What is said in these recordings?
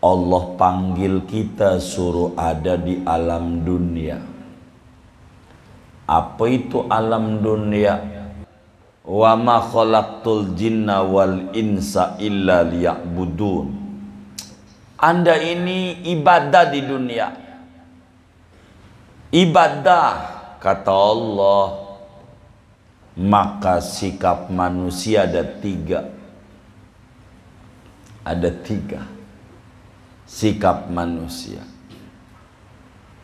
Allah panggil kita suruh ada di alam dunia. Apa itu alam dunia? Wa ma khalaqtul jinna wal insa illa liya'budun. Anda ini ibadah di dunia. Ibadah kata Allah. Maka sikap manusia ada tiga. Ada tiga sikap manusia.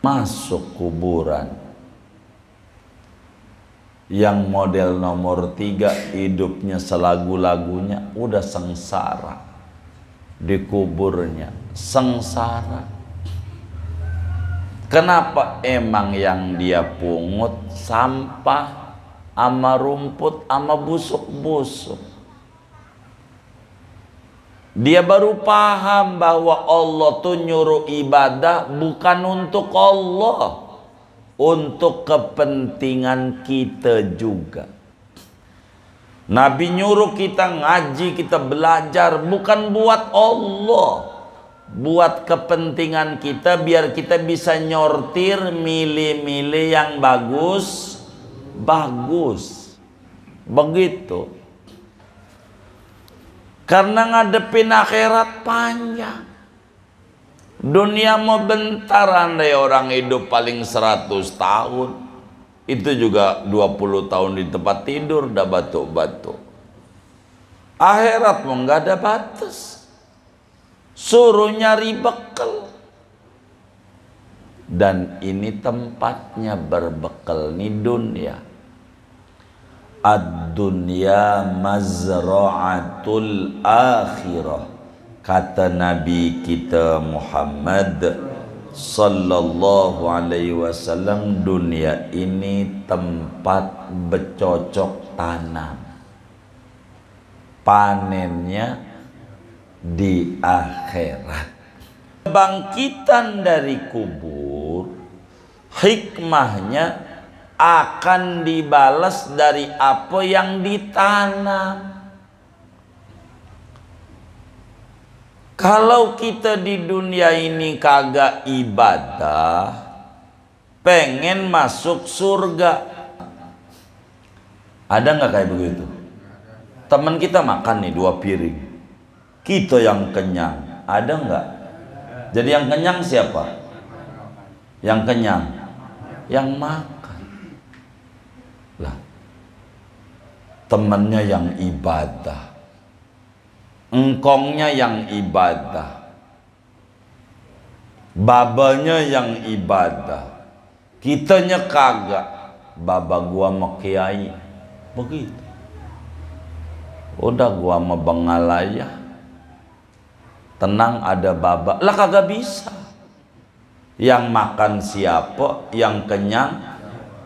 Masuk kuburan, yang model nomor 3 hidupnya selagu-lagunya udah sengsara, dikuburnya sengsara. Kenapa? Emang yang dia pungut sampah ama rumput ama busuk-busuk. Dia baru paham bahwa Allah tuh nyuruh ibadah bukan untuk Allah, untuk kepentingan kita juga. Nabi nyuruh kita ngaji, kita belajar bukan buat Allah, buat kepentingan kita, biar kita bisa nyortir, milih-milih yang bagus, begitu. Karena ngadepin akhirat panjang. Dunia mau bentar, andai orang hidup paling 100 tahun. Itu juga 20 tahun di tempat tidur dah batuk-batuk. Akhirat mau nggak ada batas. Suruh nyari bekal. Dan ini tempatnya berbekal, nih dunia. Ad-dunya mazra'atul akhirah. Kata Nabi kita Muhammad sallallahu alaihi wasallam, dunia ini tempat bercocok tanam. Panennya di akhirat. Bangkitan dari kubur, hikmahnya akan dibalas dari apa yang ditanam. Kalau kita di dunia ini kagak ibadah, pengen masuk surga, ada nggak kayak begitu? Teman kita makan nih 2 piring, kita yang kenyang, ada nggak? Jadi yang kenyang siapa? Yang kenyang, yang makan. Lah, temannya yang ibadah, engkongnya yang ibadah, babanya yang ibadah, kitanya kagak. Baba gua sama kiai begitu, udah gua sama bengalaya tenang, ada baba lah, kagak bisa. Yang makan siapa? Yang kenyang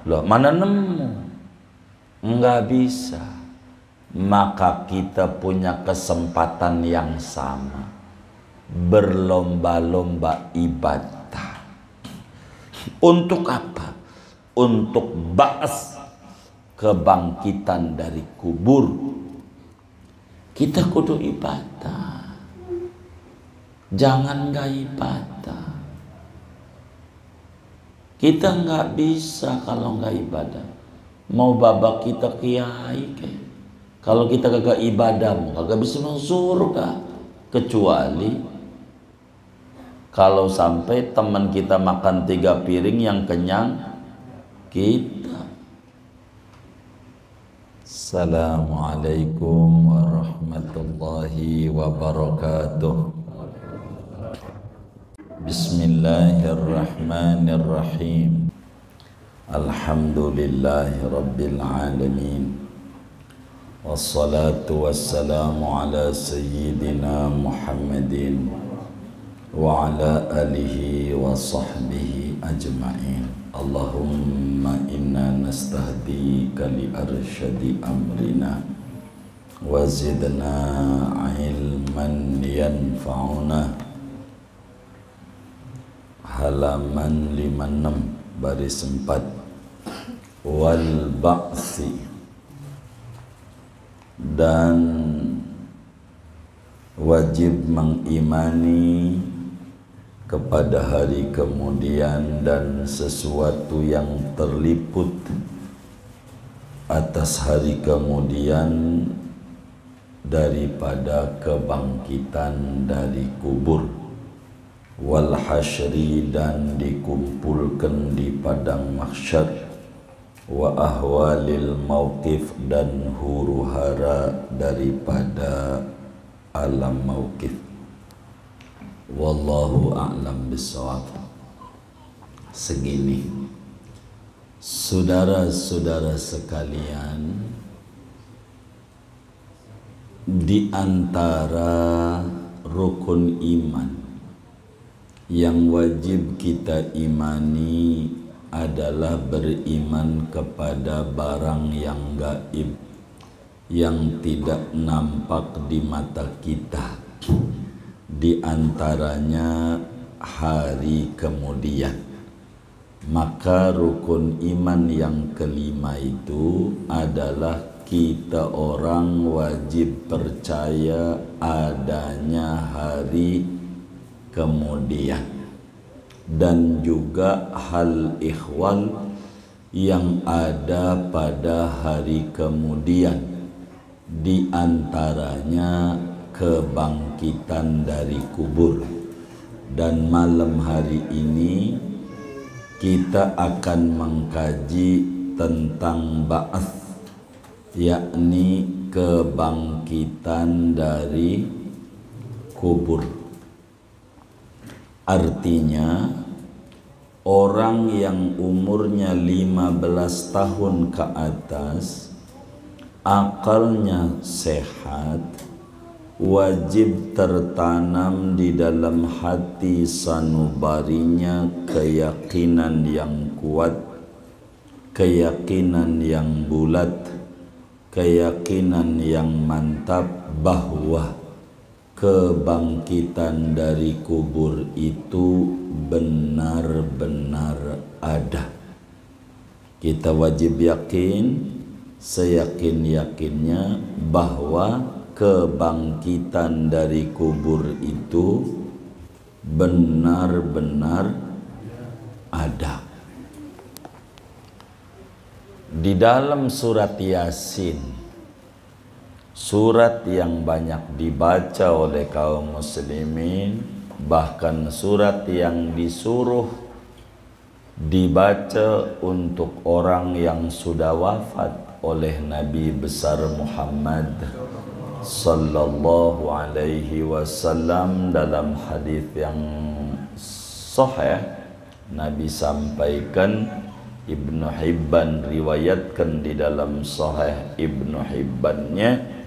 loh, mana nemu? Enggak bisa. Maka kita punya kesempatan yang sama, berlomba-lomba ibadah. Untuk apa? Untuk ba'as, kebangkitan dari kubur. Kita kudu ibadah, jangan gak ibadah. Kita nggak bisa kalau nggak ibadah. Mau babak kita kiai kayak, kalau kita kagak ibadah, kagak bisa masuk surga. Kecuali kalau sampai teman kita makan 3 piring, yang kenyang kita. Assalamualaikum warahmatullahi wabarakatuh. Bismillahirrahmanirrahim. Alhamdulillahi rabbil alamin. Wassalatu wassalamu ala sayyidina Muhammadin wa ala alihi wa sahbihi ajma'in. Allahumma inna nastahdika li arsyadi amrina wa zidna ilman yanfa'una. Halaman 56 baris 4. Wal ba'si, dan wajib mengimani kepada hari kemudian dan sesuatu yang terliput atas hari kemudian daripada kebangkitan dari kubur, wal hasyri dan dikumpulkan di padang mahsyar, wa ahwalil mauqif dan huru-hara daripada alam mauqif. Wallahu a'lam bishawab. Segini, saudara-saudara sekalian, di antara rukun iman yang wajib kita imani adalah beriman kepada barang yang gaib, yang tidak nampak di mata kita, di antaranya hari kemudian. Maka rukun iman yang kelima itu adalah kita orang wajib percaya adanya hari kemudian dan juga hal ihwal yang ada pada hari kemudian, di antaranya kebangkitan dari kubur. Dan malam hari ini kita akan mengkaji tentang ba'ats, yakni kebangkitan dari kubur. Artinya orang yang umurnya 15 tahun ke atas, akalnya sehat, wajib tertanam di dalam hati sanubarinya keyakinan yang kuat, keyakinan yang bulat, keyakinan yang mantap bahwa kebangkitan dari kubur itu benar-benar ada. Kita wajib yakin, seyakin-yakinnya bahwa kebangkitan dari kubur itu benar-benar ada. Di dalam surat Yasin, surat yang banyak dibaca oleh kaum muslimin, bahkan surat yang disuruh dibaca untuk orang yang sudah wafat oleh Nabi besar Muhammad sallallahu alaihi wasallam. Dalam hadis yang sahih Nabi sampaikan, Ibnu Hibban riwayatkan di dalam sahih Ibnu Hibbannya,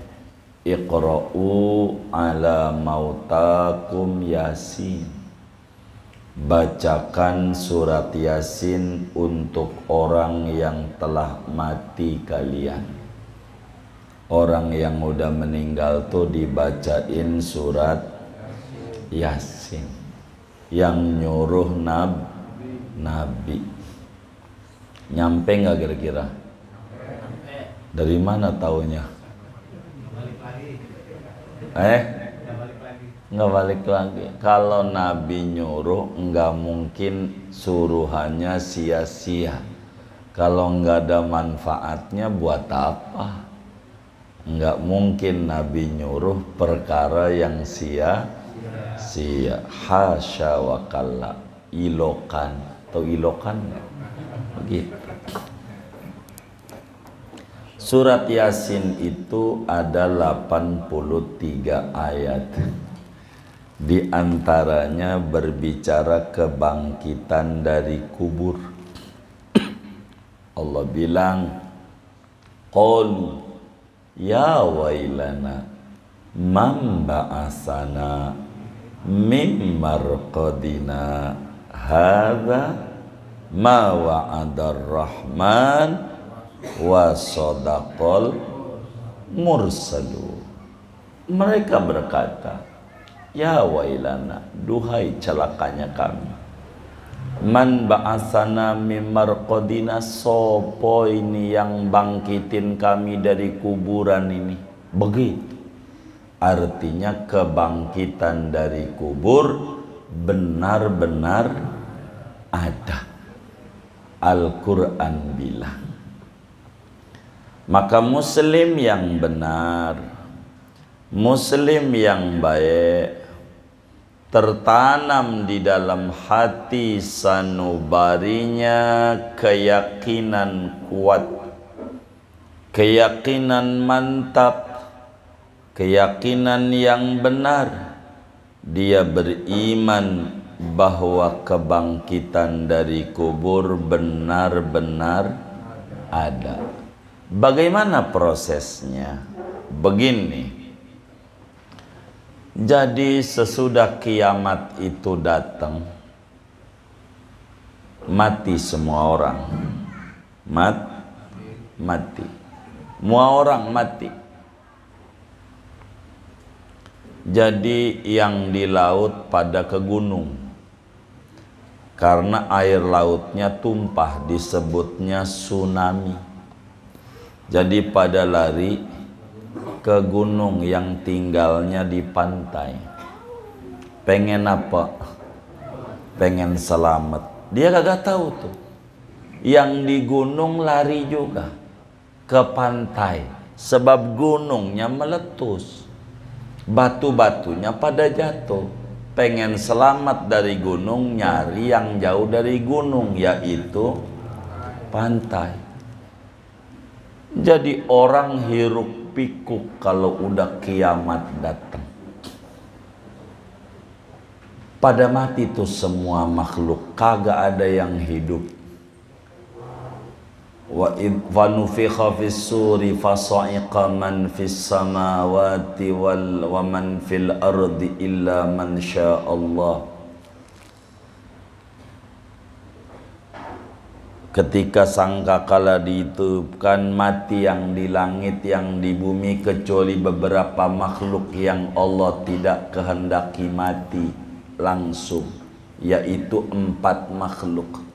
iqra'u ala mautakum Yasin, bacakan surat Yasin untuk orang yang telah mati kalian. Orang yang udah meninggal tuh dibacain surat Yasin. Yang nyuruh Nabi. Nyampe nggak kira-kira? Dari mana taunya? Nggak balik lagi. Kalau Nabi nyuruh, nggak mungkin suruhannya sia-sia. Kalau nggak ada manfaatnya, buat apa? Nggak mungkin Nabi nyuruh perkara yang sia-sia. Hasya wa kalla. Ilokan. Atau ilokan nggak? Begitu. Surat Yasin itu ada 83 ayat. Di antaranya berbicara kebangkitan dari kubur. Allah bilang, qalu ya wailana man ba'asana mim marqadina hadza ma wa'adar rahman wa sadaqal mursalu. Mereka berkata, ya wailana, duhai celakanya kami, man ba'asana mim marqadina, sopo ini yang bangkitin kami dari kuburan ini. Begitu artinya kebangkitan dari kubur benar-benar ada. Al-Quran bilang. Maka muslim yang benar, muslim yang baik, tertanam di dalam hati sanubarinya keyakinan kuat, keyakinan mantap, keyakinan yang benar. Dia beriman bahwa kebangkitan dari kubur benar-benar ada. Bagaimana prosesnya? Begini. Jadi sesudah kiamat itu datang, mati semua orang. Mati. Semua orang mati. Jadi yang di laut pada ke gunung. Karena air lautnya tumpah, disebutnya tsunami. Jadi pada lari ke gunung yang tinggalnya di pantai. Pengen apa? Pengen selamat. Dia kagak tahu tuh. Yang di gunung lari juga ke pantai. Sebab gunungnya meletus. Batu-batunya pada jatuh. Pengen selamat dari gunung, nyari yang jauh dari gunung, yaitu pantai. Jadi orang hiruk pikuk kalau udah kiamat datang. Pada mati tuh semua makhluk, kagak ada yang hidup. Wa nufikha fis suri fasa'iqa man fis samawati wa man fil ardi illa man syaa Allah. Ketika sangkakala ditiupkan, mati yang di langit yang di bumi kecuali beberapa makhluk yang Allah tidak kehendaki mati langsung, yaitu 4 makhluk.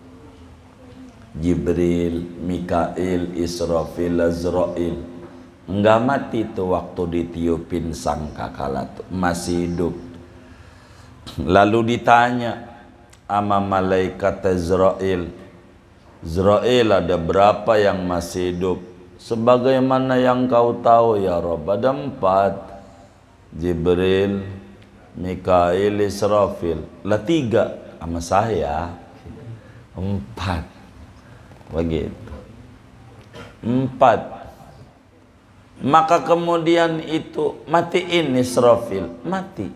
Jibril, Mikail, Israfil, Azrail. Enggak mati tuh waktu ditiupin sangkakala tuh, masih hidup. Lalu ditanya sama malaikat Azrail, Azrail, ada berapa yang masih hidup? Sebagaimana yang kau tahu ya Rabb, ada 4. Jibril, Mikail, Israfil. Lah 3 sama saya. 4. Begitu. 4. Maka kemudian itu matiin Israfil, mati.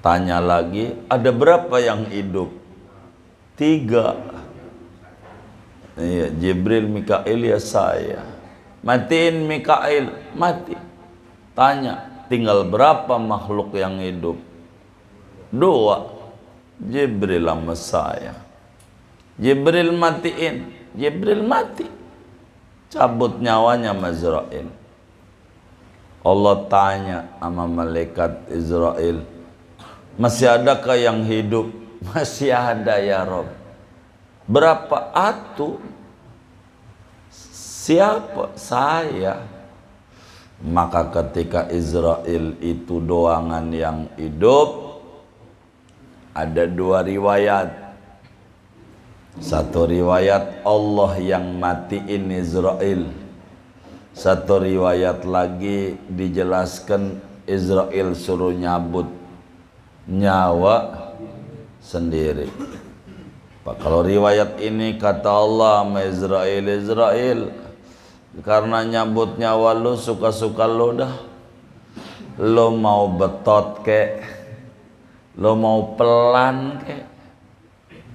Tanya lagi, ada berapa yang hidup? 3. Iya, Jibril, Mikail, ya saya. Matiin Mikail, mati. Tanya, tinggal berapa makhluk yang hidup? 2. Jibril sama saya. Jibril matiin, Jibril mati, cabut nyawanya Azrail. Allah tanya sama malaikat Israel, masih adakah yang hidup? Masih ada ya Rob. Berapa? Atu. Siapa? Saya. Maka ketika Israel itu doangan yang hidup, ada 2 riwayat. Satu riwayat Allah yang matiin Israel. Satu riwayat lagi dijelaskan Israel suruh nyabut nyawa sendiri. Kalau riwayat ini kata Allah sama Israel, karena nyabut nyawa lu suka-suka lu dah. Lu mau betot kek, lu mau pelan kek,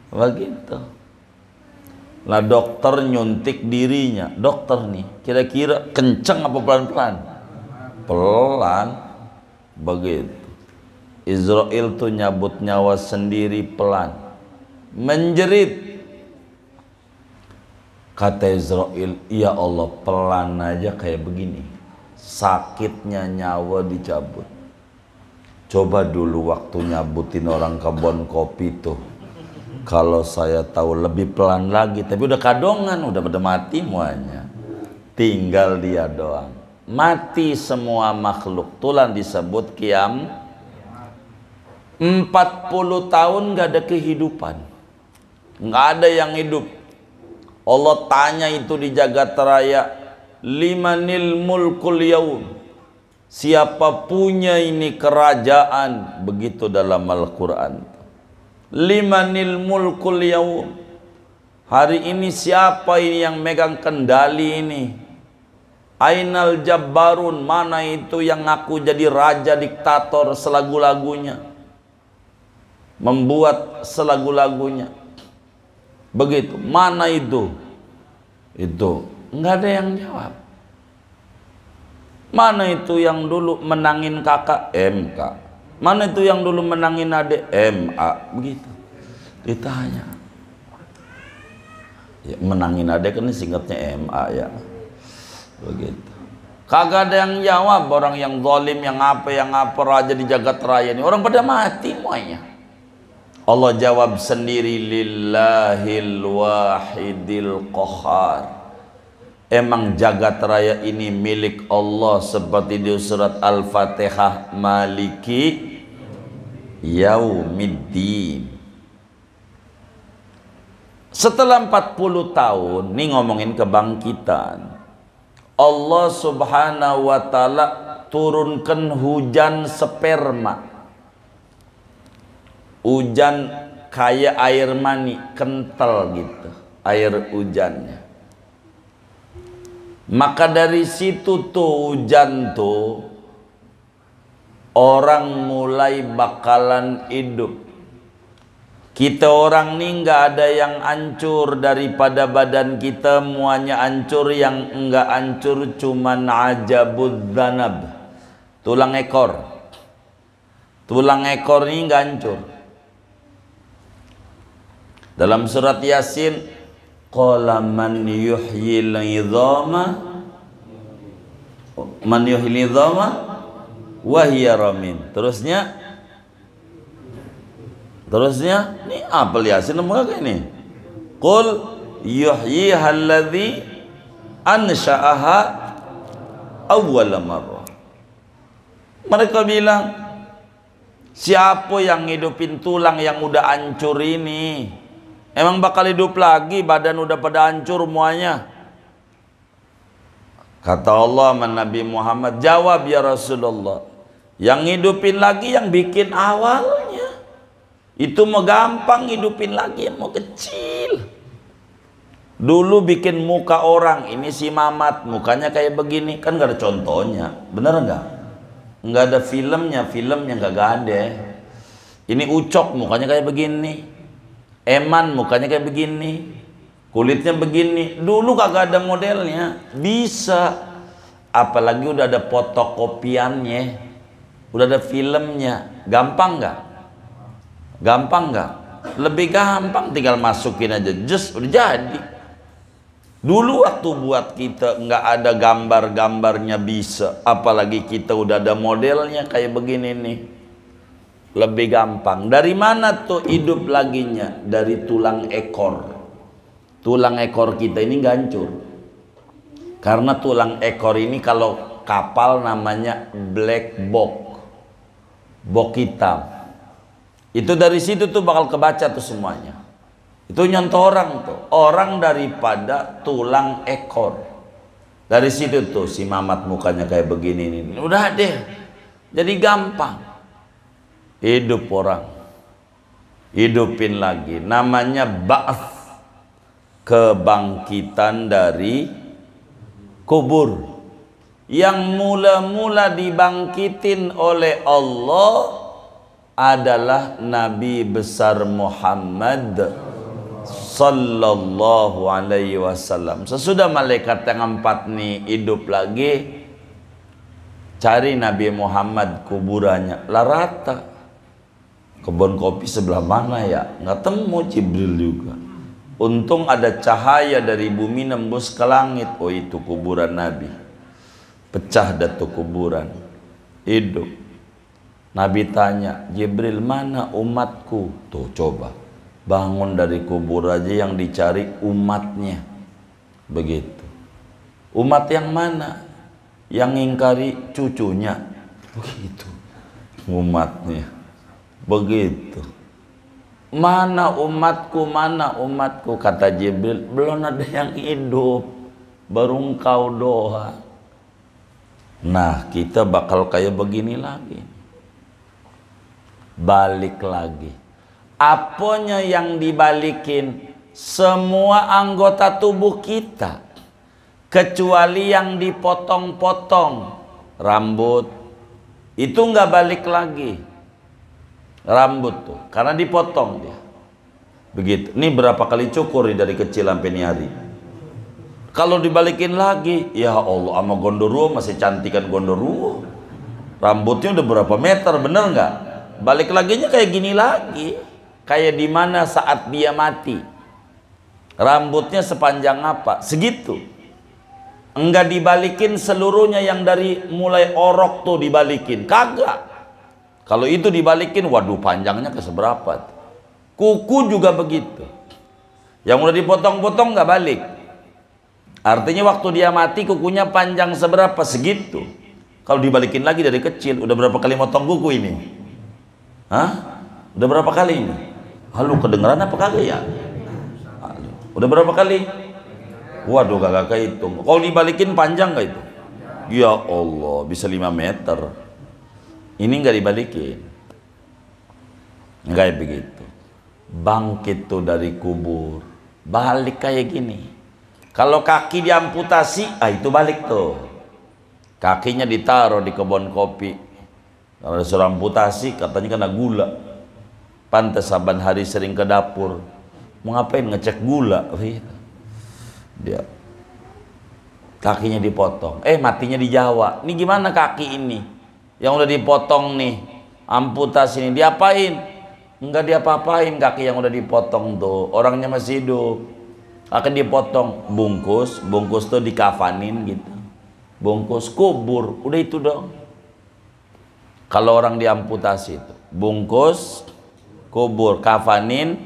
begitu. Lah dokter nyuntik dirinya, dokter nih kira-kira kenceng apa pelan-pelan? Pelan. Begitu. Israel tuh nyabut nyawa sendiri pelan, menjerit. Kata Israel, ya Allah, pelan aja kayak begini, sakitnya nyawa dicabut. Coba dulu waktu nyabutin orang kebun kopi tuh, kalau saya tahu lebih pelan lagi, tapi udah kadongan, udah pada mati semuanya. Tinggal dia doang. Mati semua makhluk. Tulan disebut 40 tahun gak ada kehidupan, nggak ada yang hidup. Allah tanya itu di jagat raya, limanil mulkul yaum, siapa punya ini kerajaan, begitu dalam Al-Quran. Limanil mulkul yaum, hari ini siapa ini yang megang kendali ini? Ainal jabbarun, mana itu yang ngaku jadi raja diktator selagu-lagunya, membuat selagu-lagunya begitu, mana itu? Itu nggak ada yang jawab. Mana itu yang dulu menangin kakak? MK. Mana itu yang dulu menangin adik? MA. Begitu ditanya ya, menangin adik kan singkatnya MA ya, begitu. Kagak ada yang jawab. Orang yang zalim, yang apa raja di jagat raya ini, orang pada mati semuanya. Allah jawab sendiri, lillahil wahidil qahar. Emang jagat raya ini milik Allah, seperti di surat Al-Fatihah, maliki yaumiddin. Setelah 40 tahun, ini ngomongin kebangkitan, Allah subhanahu wa ta'ala turunkan hujan sperma. Hujan kayak air mani, kental gitu air hujannya. Maka dari situ tuh hujan tuh, orang mulai bakalan hidup. Kita orang nih nggak ada yang hancur daripada badan kita, muanya hancur. Yang enggak hancur cuman ajabud dzanab, tulang ekor. Tulang ekor ini nggak hancur. Dalam surat Yasin, qala man yuhyil idhama wa hiya ramim. Terusnya ini apa Yasin nomor ini? Qul yuhyiha alladhi ansha'aha awwala marrah. Mereka bilang, siapa yang ngidupin tulang yang udah hancur ini? Emang bakal hidup lagi, badan udah pada hancur semuanya. Kata Allah sama Nabi Muhammad, jawab ya Rasulullah, yang hidupin lagi yang bikin awalnya. Itu mau gampang hidupin lagi, yang mau kecil. Dulu bikin muka orang, ini si Mamat mukanya kayak begini, kan gak ada contohnya, bener nggak? Nggak ada filmnya nggak ada. Ini Ucok mukanya kayak begini, Eman mukanya kayak begini, kulitnya begini. Dulu kagak ada modelnya, bisa. Apalagi udah ada fotokopiannya, udah ada filmnya. Gampang nggak? Gampang nggak? Lebih gampang, tinggal masukin aja, just udah jadi. Dulu waktu buat kita nggak ada gambar-gambarnya bisa, apalagi kita udah ada modelnya kayak begini nih. Lebih gampang. Dari mana tuh hidup laginya? Dari tulang ekor. Tulang ekor kita ini nggak hancur. Karena tulang ekor ini kalau kapal namanya black box, box hitam. Itu dari situ tuh bakal kebaca tuh semuanya. Itu nyontoh orang tuh, orang daripada tulang ekor. Dari situ tuh si Mamat mukanya kayak begini nih. Udah deh, jadi gampang. Hidup orang, hidupin lagi, namanya ba'ats, kebangkitan dari kubur. Yang mula-mula dibangkitin oleh Allah adalah Nabi besar Muhammad sallallahu alaihi wasallam. Sesudah malaikat yang 4 nih hidup lagi, cari Nabi Muhammad kuburannya, lah rata. Kebun kopi sebelah mana ya? Nggak temu Jibril juga. Untung ada cahaya dari bumi nembus ke langit. Oh itu kuburan Nabi. Pecah dah tuh kuburan. Hidup. Nabi tanya, Jibril mana umatku? Tuh coba. Bangun dari kubur aja yang dicari umatnya. Begitu. Umat yang mana? Yang ngingkari cucunya. Begitu. Umatnya. Begitu. Mana umatku, mana umatku, kata Jibril, belum ada yang hidup, baru engkau doa. Nah, kita bakal kayak begini lagi. Balik lagi. Apanya yang dibalikin? Semua anggota tubuh kita, kecuali yang dipotong-potong. Rambut itu nggak balik lagi. Rambut tuh, karena dipotong dia. Begitu. Ini berapa kali cukur dari kecil sampai ini hari. Kalau dibalikin lagi, ya Allah, sama gondoruo masih cantikan gondoruo. Rambutnya udah berapa meter, bener nggak? Balik laginya kayak gini lagi. Kayak di mana saat dia mati. Rambutnya sepanjang apa? Segitu. Enggak dibalikin seluruhnya, yang dari mulai orok tuh dibalikin. Kagak. Kalau itu dibalikin, waduh panjangnya ke seberapa. Kuku juga begitu. Yang udah dipotong-potong nggak balik. Artinya waktu dia mati kukunya panjang seberapa? Segitu. Kalau dibalikin lagi dari kecil, udah berapa kali motong kuku ini? Hah? Udah berapa kali ini? Halo, kedengeran apa kagak ya? Udah berapa kali? Waduh, gak kehitung. Kalau dibalikin panjang gak itu? Ya Allah, bisa 5 meter. Ini gak dibalikin. Kayak begitu. Bangkit tuh dari kubur, balik kayak gini. Kalau kaki diamputasi, itu balik tuh. Kakinya ditaruh di kebun kopi. Kalau disuruh amputasi, katanya kena gula. Pantes saban hari sering ke dapur. Mau ngapain? Ngecek gula. Dia kakinya dipotong. Matinya di Jawa. Ini gimana kaki ini? Yang udah dipotong nih, amputasi ini, diapain? Enggak diapa-apain kaki yang udah dipotong tuh. Orangnya masih hidup. Akan dipotong, bungkus tuh dikafanin gitu. Bungkus, kubur, udah itu dong. Kalau orang diamputasi itu, bungkus, kubur, kafanin,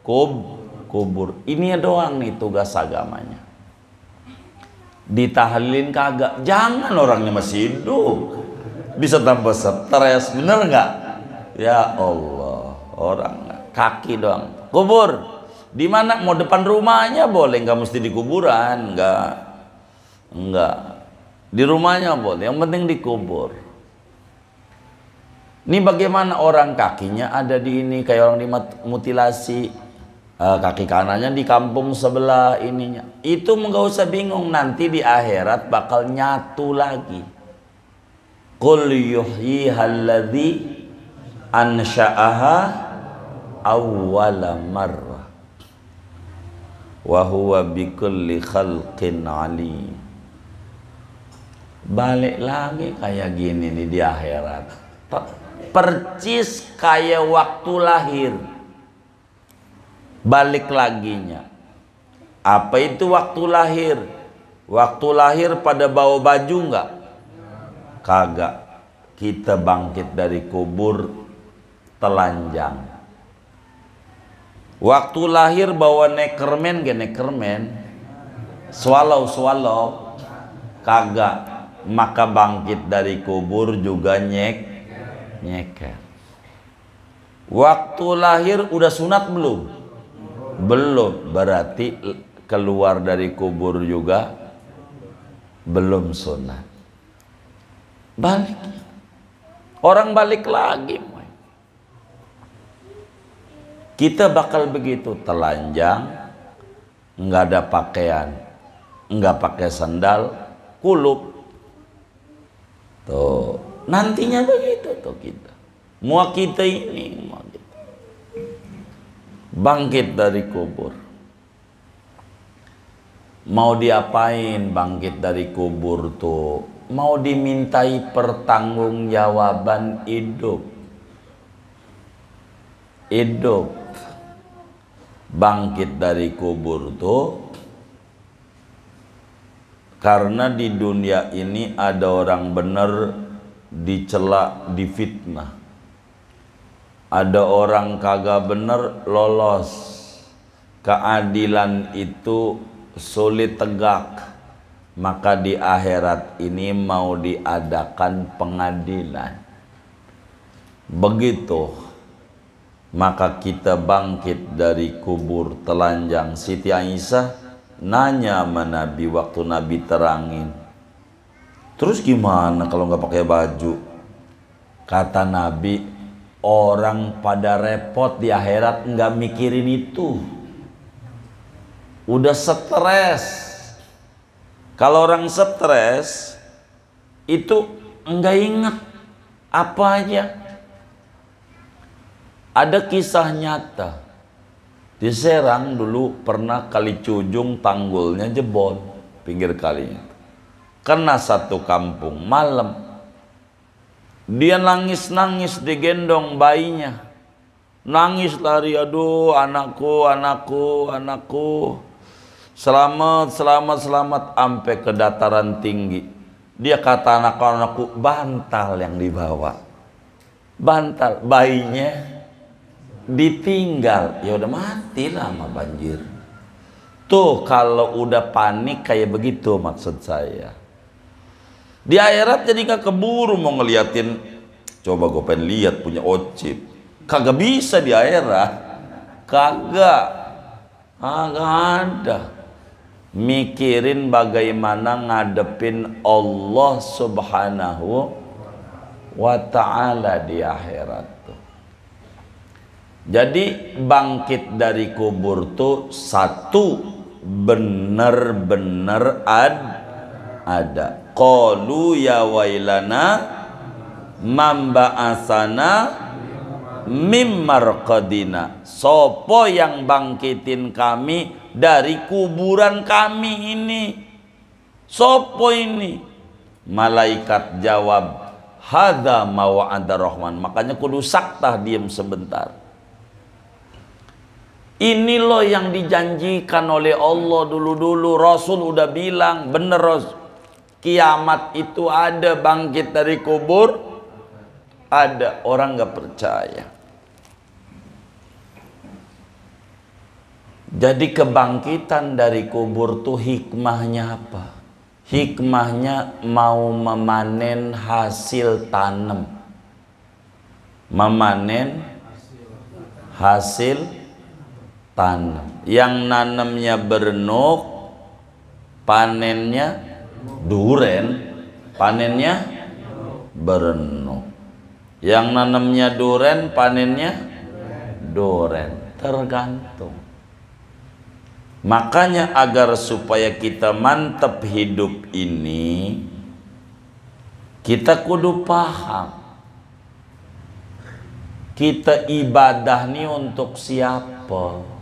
kubur. Ini doang nih tugas agamanya. Ditahlilin kagak. Jangan, orangnya masih hidup. Bisa tambah stres, bener nggak? Ya Allah, orang kaki doang. Kubur. Di mana? Mau depan rumahnya boleh, nggak mesti di kuburan, nggak. Di rumahnya boleh, yang penting dikubur. Ini bagaimana orang kakinya ada di ini, kayak orang dimutilasi. Kaki kanannya di kampung sebelah ininya. Itu nggak usah bingung, nanti di akhirat bakal nyatu lagi. Qul yuhyihal-ladzi ansha'aha awwala marrah wa huwa bikulli khalqin alim. Balik lagi kayak gini nih di akhirat. Percis kayak waktu lahir. Balik laginya. Apa itu waktu lahir? Waktu lahir pada bawa baju enggak? Kagak. Kita bangkit dari kubur telanjang. Waktu lahir bawa neckerman, swallow, kagak. Maka bangkit dari kubur juga nyeker. Waktu lahir udah sunat belum? Belum, berarti keluar dari kubur juga belum sunat. Balik. Orang balik lagi. Kita bakal begitu, telanjang, nggak ada pakaian, nggak pakai sandal, kulup. Tuh, nantinya begitu tuh kita. Mau kita ini, mau kita. Bangkit dari kubur. Mau diapain bangkit dari kubur tuh? Mau dimintai pertanggungjawaban hidup. Bangkit dari kubur tuh karena di dunia ini ada orang benar dicela, difitnah. Ada orang kagak bener lolos. Keadilan itu sulit tegak. Maka di akhirat ini mau diadakan pengadilan. Begitu Maka kita bangkit dari kubur telanjang. Siti Aisyah nanya sama Nabi waktu Nabi terangin, terus gimana kalau nggak pakai baju? Kata Nabi, orang pada repot di akhirat nggak mikirin itu, udah stres. Kalau orang stres itu nggak ingat apa aja. Ada kisah nyata di Serang dulu, pernah kali Cujung tanggulnya jebol pinggir kalinya, kena satu kampung. Malam dia nangis-nangis digendong bayinya, nangis lari, aduh anakku, anakku, anakku, selamat, selamat, selamat, sampai ke dataran tinggi. Dia kata anak-anakku, bantal yang dibawa, bantal, bayinya ditinggal, ya udah mati lah sama banjir. Tuh kalau udah panik kayak begitu maksud saya. Di akhirat jadi gak keburu mau ngeliatin, coba gue pengen lihat punya Ocip, kagak bisa di akhirat, kagak ada. Mikirin bagaimana ngadepin Allah Subhanahu wa ta'ala di akhirat. Jadi bangkit dari kubur tuh satu, bener-bener ada. Qalu ya wailana mamba'asana mimmarqadina. Sopo yang bangkitin kami dari kuburan kami ini? Sopo ini? Malaikat jawab, hadza ma wa'ada rahman. Makanya kudu saktah, diem sebentar. Ini loh yang dijanjikan oleh Allah dulu-dulu. Rasul udah bilang, bener Rasul, kiamat itu ada, bangkit dari kubur ada. Orang gak percaya. Jadi kebangkitan dari kubur tuh hikmahnya apa? Hikmahnya mau memanen hasil tanam, memanen hasil tanam. Yang nanamnya berenuk, panennya duren, panennya berenuk. Yang nanamnya duren, panennya duren, tergantung. Makanya agar supaya kita mantap hidup ini, kita kudu paham, kita ibadah nih untuk siapa?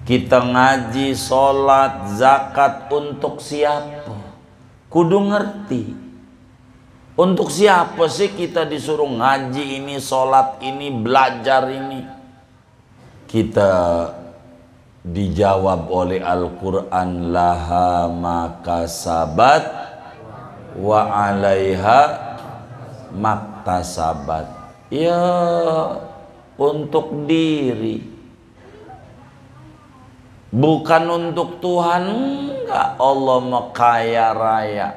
Kita ngaji, sholat, zakat untuk siapa? Kudu ngerti. Untuk siapa sih kita disuruh ngaji ini, sholat ini, belajar ini? Kita dijawab oleh Al-Quran, laha makasabat wa alaiha maktasabat. Ya, untuk diri, bukan untuk Tuhan. Enggak, Allah mah kaya raya.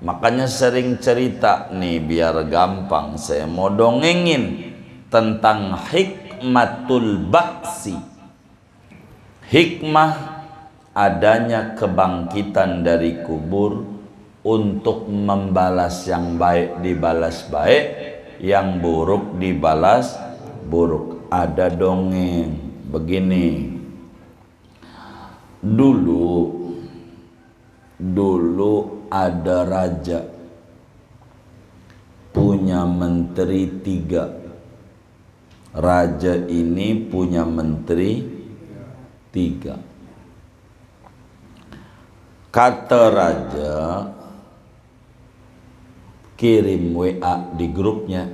Makanya sering cerita nih, biar gampang saya mau dongengin tentang hikmatul ba'si. Hikmah adanya kebangkitan dari kubur untuk membalas yang baik dibalas baik, yang buruk dibalas buruk. Ada dongeng begini. Dulu ada raja punya menteri 3. Raja ini punya menteri 3. Kata raja, kirim WA di grupnya.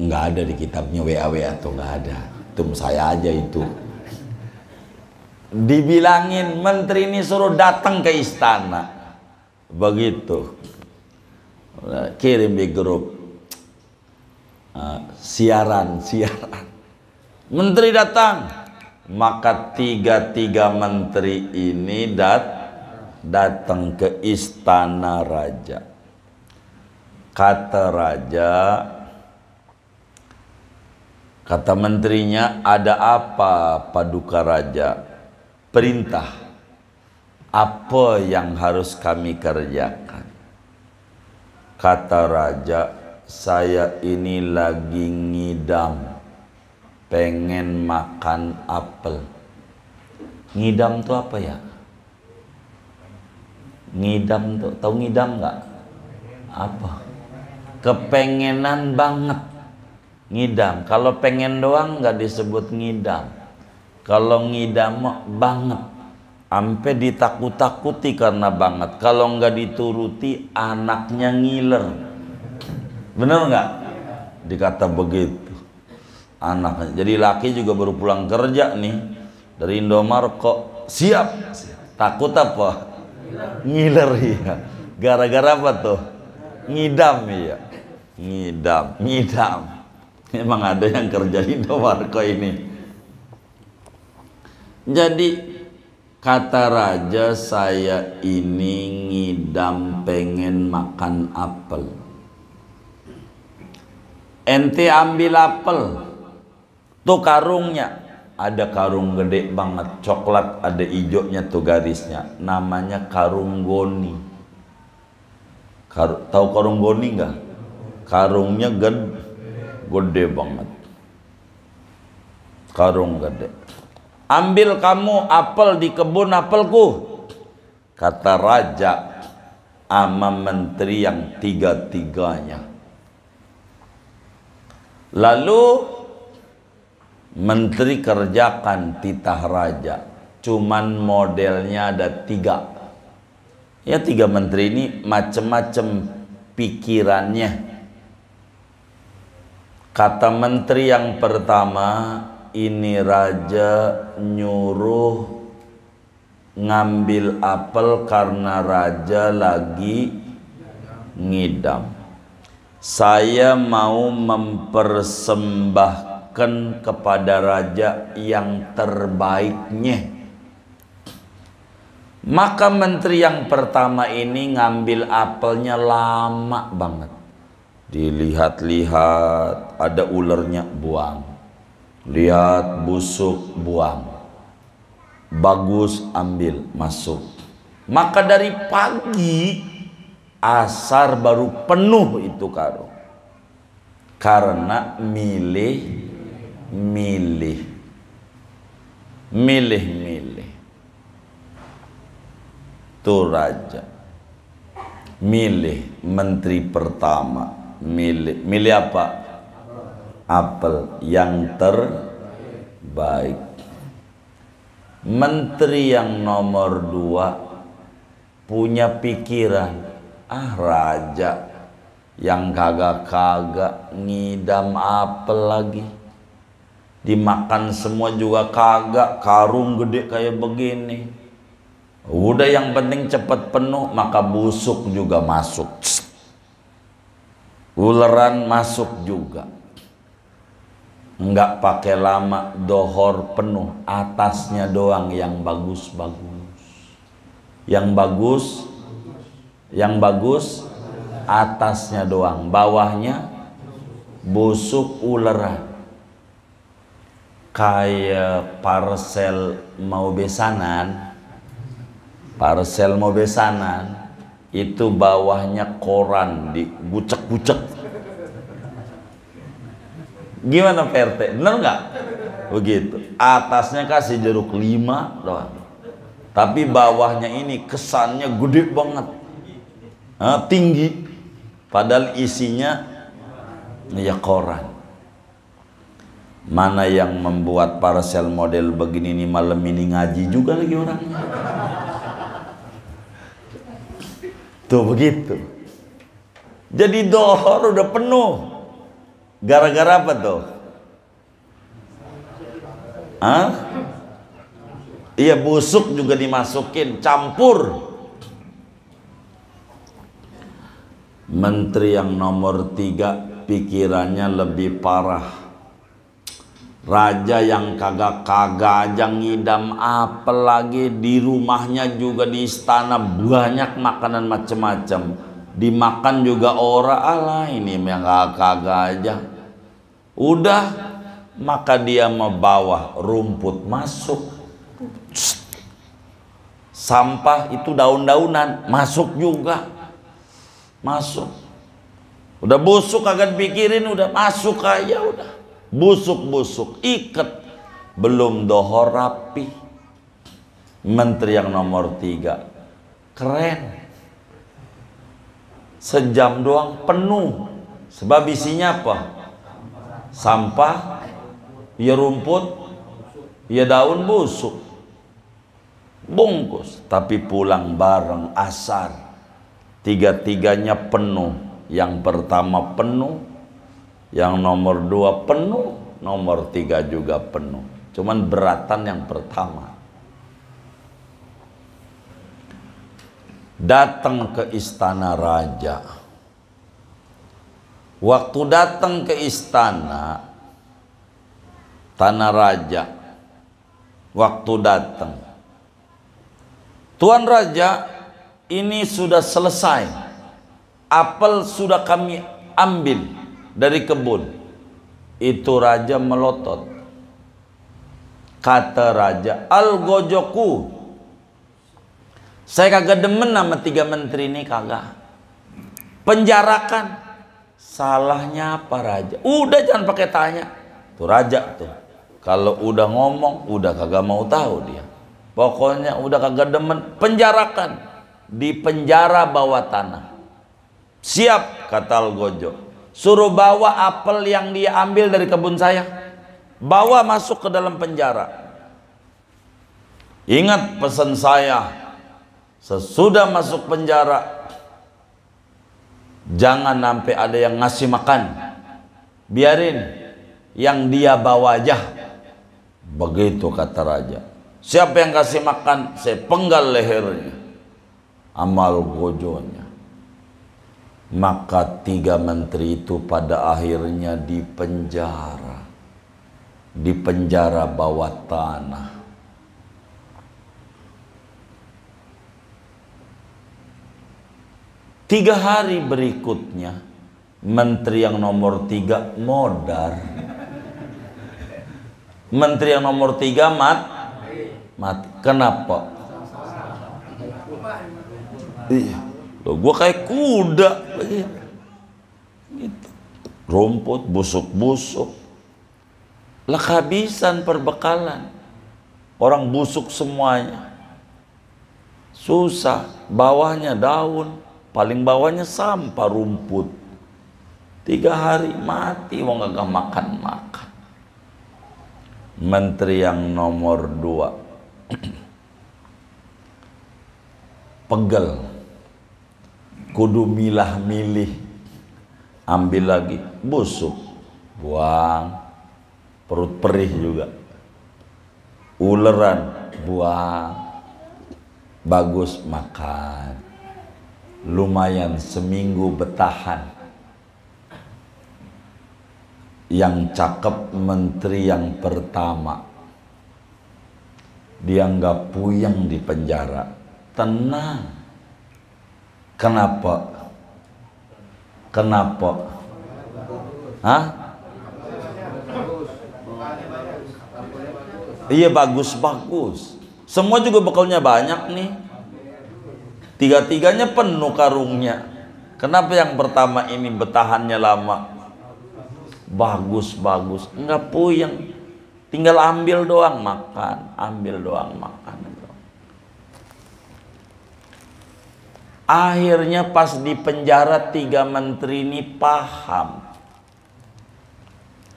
Nggak ada di kitabnya WA tuh, nggak ada. Tum saya aja itu. Dibilangin menteri ini suruh datang ke istana. Begitu. Kirim di grup. Siaran. Menteri datang. Maka 3 menteri ini datang ke istana raja. Kata raja, Kata menterinya, ada apa Paduka Raja? Perintah. Apa yang harus kami kerjakan? Kata raja, saya ini lagi ngidam, pengen makan apel. Ngidam tuh apa ya? Ngidam tuh, tahu ngidam nggak? Apa? Kepengenan banget. Ngidam. Kalau pengen doang nggak disebut ngidam. Kalau ngidam banget, sampai ditakut-takuti karena banget. Kalau nggak dituruti, anaknya ngiler. Bener nggak? Dikata begitu anaknya. Jadi laki juga baru pulang kerja nih dari Indomaret, kok siap. Takut apa? Ngiler ya. Gara-gara apa tuh? Ngidam ya. Ngidam. Memang ada yang kerja di Indomaret kok ini. Jadi kata raja, saya ini ngidam pengen makan apel. Ente ambil apel. Tuh karungnya. Ada karung gede banget, coklat, ada hijaunya tuh garisnya. Namanya karung goni. Tahu karung goni nggak? Karungnya gede banget. Karung gede. Ambil kamu apel di kebun apelku. Kata raja sama menteri yang tiga-tiganya. Lalu menteri kerjakan titah raja. Cuman modelnya ada 3. Ya 3 menteri ini macem-macem pikirannya. Kata menteri yang pertama, ini raja nyuruh ngambil apel karena raja lagi ngidam. Saya mau mempersembahkan kepada raja yang terbaiknya. Maka menteri yang pertama ini ngambil apelnya lama banget. Dilihat-lihat, ada ulernya, buang. Lihat busuk, buang. Bagus, ambil, masuk. Maka dari pagi asar baru penuh itu karung. Karena milih. Tuh raja milih menteri pertama. Milih apa? Apel yang terbaik. Menteri yang nomor 2 punya pikiran, raja yang kagak ngidam apel lagi, dimakan semua juga kagak, karung gede kayak begini. Udah yang penting cepat penuh, maka busuk juga masuk, uleran masuk juga. Enggak pakai lama, dohor penuh, atasnya doang yang bagus-bagus. Yang bagus atasnya doang, bawahnya busuk uleran. Kayak parcel mau besanan. Itu bawahnya koran dibucek-bucek. Gimana PRT? Bener nggak? Begitu. Atasnya kasih jeruk 5 doang. Tapi bawahnya ini kesannya gede banget. Tinggi. Padahal isinya ya koran. Mana yang membuat parcel model begini nih malam ini ngaji juga lagi orangnya. Tuh begitu. Jadi dohor udah penuh. Gara-gara apa tuh? Iya, busuk juga dimasukin, campur. Menteri yang nomor 3 pikirannya lebih parah. Raja yang kagak aja ngidam apel lagi, di rumahnya juga di istana banyak makanan macem-macem, dimakan juga orang. Alah, ini yang kagak aja. Udah maka dia membawa rumput masuk. Sampah itu daun-daunan masuk juga, masuk. Udah busuk kagak pikirin, udah masuk aja, udah busuk-busuk, ikat. Belum dohor rapi. Menteri yang nomor 3 keren, sejam doang penuh. Sebab isinya apa? Sampah, ya rumput, ya daun busuk, bungkus. Tapi pulang bareng asar, tiga-tiganya penuh. Yang pertama penuh, yang nomor 2 penuh, nomor 3 juga penuh. Cuman beratan yang pertama. Datang ke istana raja. Waktu datang ke istana tanah raja, waktu datang, Tuan Raja, ini sudah selesai, apel sudah kami ambil dari kebun. Itu raja melotot. Kata raja, Algojoku, saya kagak demen sama 3 menteri ini, kagak. Penjarakan. Salahnya apa raja? Udah jangan pakai tanya. Tuh raja tuh, kalau udah ngomong udah kagak mau tahu dia. Pokoknya udah kagak demen, penjarakan. Di penjara bawah tanah. Siap, kata Algojo. Suruh bawa apel yang dia ambil dari kebun saya, bawa masuk ke dalam penjara. Ingat pesan saya, sesudah masuk penjara jangan sampai ada yang ngasih makan, biarin yang dia bawa aja. Begitu kata raja. Siapa yang kasih makan, saya penggal lehernya. Amal gojonya. Maka 3 menteri itu pada akhirnya dipenjara. Dipenjara bawah tanah. Tiga hari berikutnya, menteri yang nomor 3 modar. Menteri yang nomor 3 mati. Kenapa? Iya, loh, gua kayak kuda gitu. Rumput busuk-busuk. Lah kehabisan perbekalan. Orang busuk semuanya. Susah, bawahnya daun, paling bawahnya sampah rumput. 3 hari mati, wong gak makan-makan. Menteri yang nomor 2 pegel, kudu milah-milih, ambil lagi, busuk, buang, perut perih juga, uleran, buang, bagus, makan, lumayan seminggu bertahan. Yang cakep menteri yang pertama, dia nggak puyeng di penjara, tenang. Kenapa? Hah? Iya, bagus-bagus. Semua juga bekalnya banyak nih. 3-tiganya penuh karungnya. Kenapa yang pertama ini bertahannya lama? Bagus-bagus, enggak puyeng. Tinggal ambil doang makan, ambil doang makan. Akhirnya pas di penjara 3 menteri ini paham.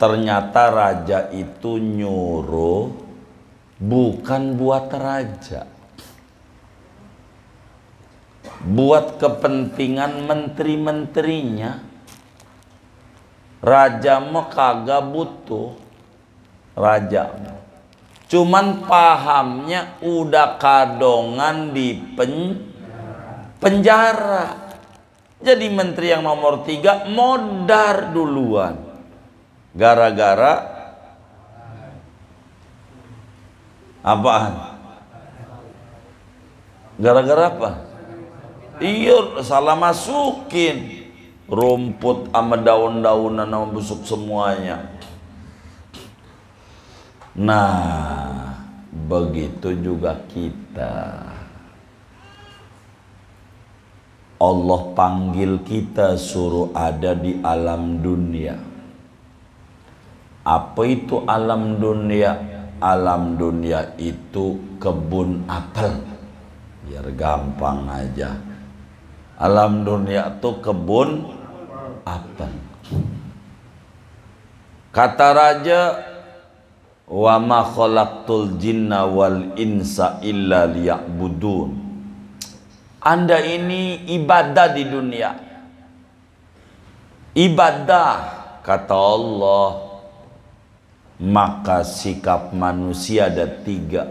Ternyata raja itu nyuruh bukan buat raja, buat kepentingan menteri-menterinya. Raja mah kagak butuh, raja cuman pahamnya udah kadongan di penjara. Jadi menteri yang nomor 3 modar duluan. Gara-gara apaan? Gara-gara apa? Iya, salah masukin rumput sama daun-daunan sama busuk semuanya. Nah, begitu juga kita. Allah panggil kita suruh ada di alam dunia. Apa itu alam dunia? Alam dunia itu kebun apel. Biar gampang aja. Alam dunia itu kebun apel. Kata raja, wa ma khalaqtul jinna wal insa illa liya'budun. Anda ini ibadah di dunia. Ibadah, kata Allah. Maka sikap manusia ada tiga.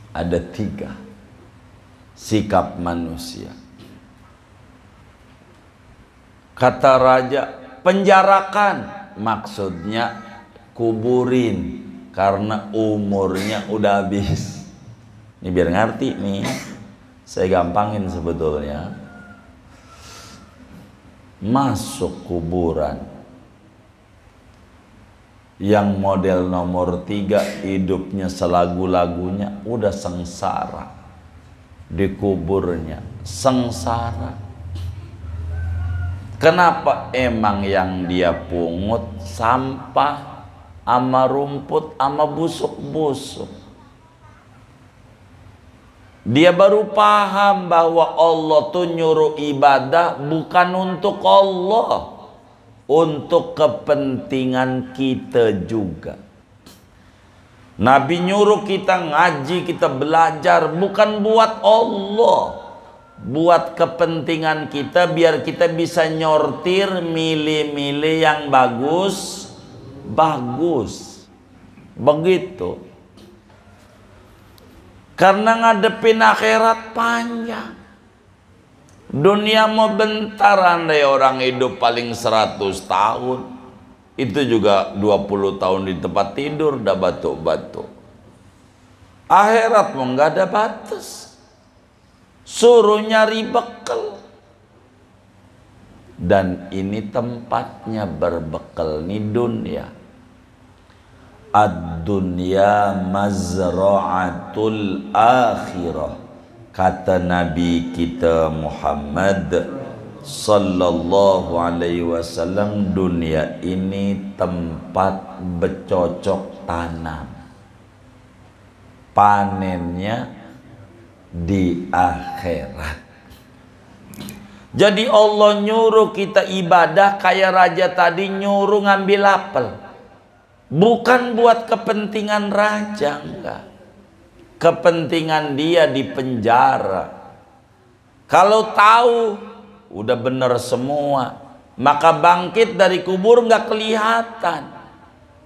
Ada tiga sikap manusia. Kata raja, penjarakan, maksudnya kuburin karena umurnya udah habis. Ini biar ngerti nih, saya gampangin sebetulnya. Masuk kuburan yang model nomor 3 hidupnya selagu-lagunya udah sengsara, di kuburnya sengsara. Kenapa? Emang yang dia pungut sampah ama rumput ama busuk-busuk. Dia baru paham bahwa Allah tuh nyuruh ibadah bukan untuk Allah, untuk kepentingan kita juga. Nabi nyuruh kita ngaji, kita belajar bukan buat Allah, buat kepentingan kita, biar kita bisa nyortir, milih-milih yang bagus, begitu. Karena ngadepin akhirat panjang. Dunia mau bentar, andai orang hidup paling 100 tahun, itu juga 20 tahun di tempat tidur dah batuk-batuk. Akhirat mau nggak ada batas, suruh nyari bekal. Dan ini tempatnya berbekal nih dunia. Ad-dunya mazra'atul akhirah. Kata Nabi kita Muhammad sallallahu alaihi wasallam, dunia ini tempat bercocok tanam. Panennya di akhirat. Jadi Allah nyuruh kita ibadah kayak raja tadi nyuruh ngambil apel. Bukan buat kepentingan raja, enggak. Kepentingan dia di penjara. Kalau tahu udah bener semua, maka bangkit dari kubur nggak kelihatan.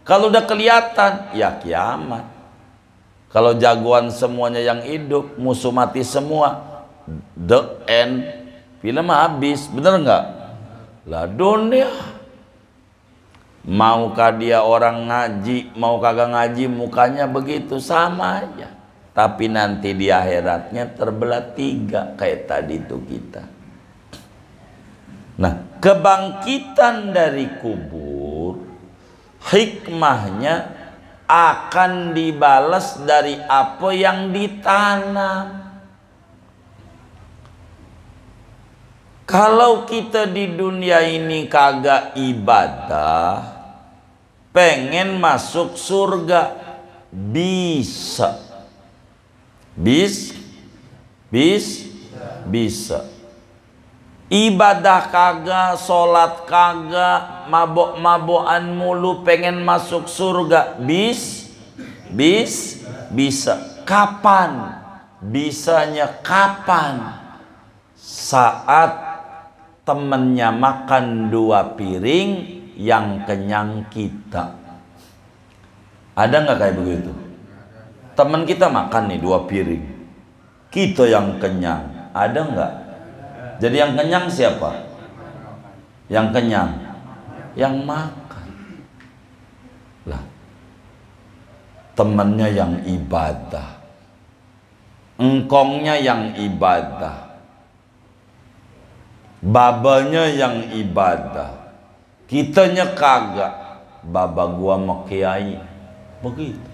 Kalau udah kelihatan, ya kiamat. Kalau jagoan semuanya yang hidup, musuh mati semua, the end, film habis, bener nggak? Lah dunia, maukah dia orang ngaji, mau kagak ngaji, mukanya begitu sama aja. Tapi nanti di akhiratnya terbelah 3 kayak tadi itu kita. Nah, kebangkitan dari kubur hikmahnya akan dibalas dari apa yang ditanam. Kalau kita di dunia ini kagak ibadah, pengen masuk surga, bisa. Bisa. Ibadah kagak, sholat kagak, mabok-mabokan mulu pengen masuk surga, bisa. Kapan? Bisanya kapan? Saat temennya makan 2 piring, yang kenyang kita. Ada nggak kayak begitu? Teman kita makan nih 2 piring, kita yang kenyang, ada nggak? Jadi yang kenyang siapa? Yang kenyang, yang makan. Lah, temannya yang ibadah, engkongnya yang ibadah, babanya yang ibadah, kitanya kagak. baba gua sama kiai begitu.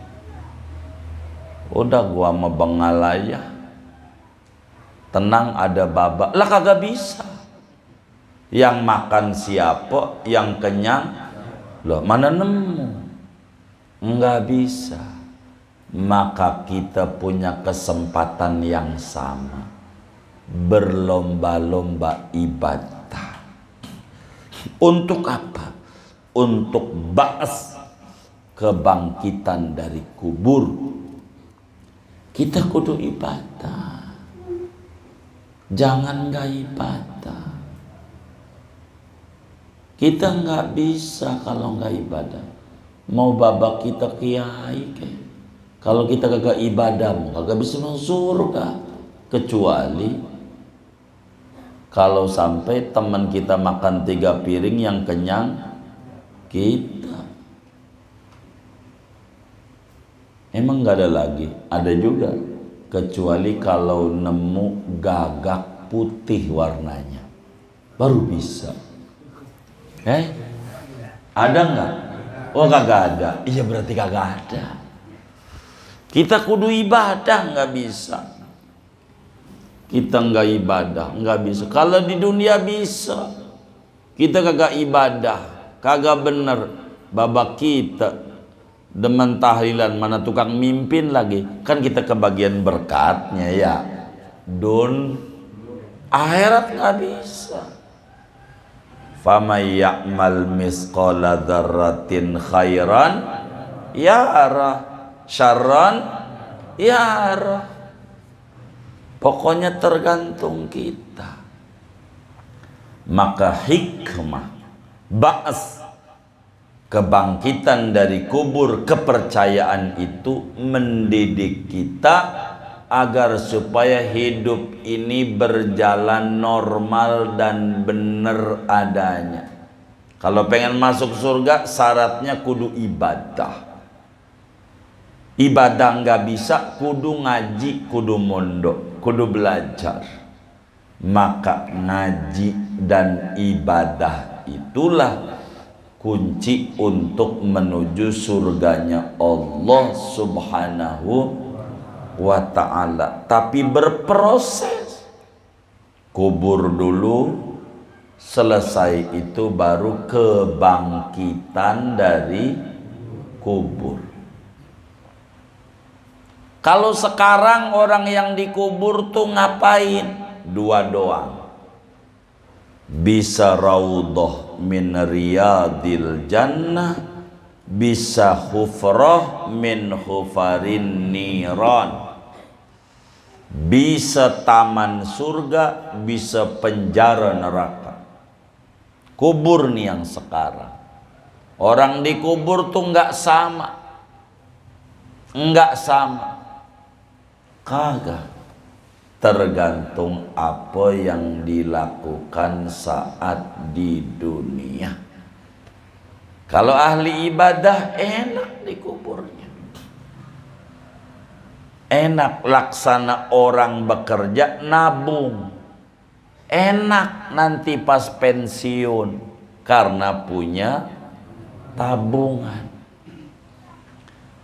Udah gua sama bengalaya tenang ada baba lah, kagak bisa. Yang makan siapa, yang kenyang loh, mana nemu, nggak bisa. Maka kita punya kesempatan yang sama, berlomba-lomba ibadah. Untuk apa? Untuk ba'as, kebangkitan dari kubur. Kita kudu ibadah, jangan nggak ibadah. Kita nggak bisa kalau nggak ibadah. Mau babak kita kiai ke, kalau kita kagak ibadah, kagak bisa masuk surga. Kecuali kalau sampai teman kita makan 3 piring yang kenyang kita. Emang nggak ada lagi? Ada juga. Kecuali kalau nemu gagak putih warnanya, baru bisa. Ada nggak? Oh kagak ada. Iya berarti kagak ada. Kita kudu ibadah, nggak bisa. Kita nggak ibadah, nggak bisa. Kalau di dunia bisa, kita kagak ibadah, kagak bener. Babak kita demen tahlilan, mana tukang mimpin lagi. Kan kita kebagian berkatnya ya. Akhirat nggak bisa. Faman ya'mal misqala dzarratin khairan yara, syarran yara. Pokoknya tergantung kita. Maka hikmah ba'as, kebangkitan dari kubur, kepercayaan itu mendidik kita agar supaya hidup ini berjalan normal dan benar adanya. Kalau pengen masuk surga, syaratnya kudu ibadah. Ibadah nggak bisa, kudu ngaji, kudu mondok, kudu belajar. Maka ngaji dan ibadah itulah kunci untuk menuju surganya Allah Subhanahu wa ta'ala. Tapi berproses. Kubur dulu, selesai itu baru kebangkitan dari kubur. Kalau sekarang orang yang dikubur tuh ngapain? 2 doang. Bisa raudhah min riyadil jannah, bisa hufrah min hufarin niran. Bisa taman surga, bisa penjara neraka. Kubur nih yang sekarang. Orang dikubur tuh nggak sama. Nggak sama. Kagak. Tergantung apa yang dilakukan saat di dunia. Kalau ahli ibadah enak di kuburnya. Enak laksana orang bekerja nabung. Enak nanti pas pensiun karena punya tabungan.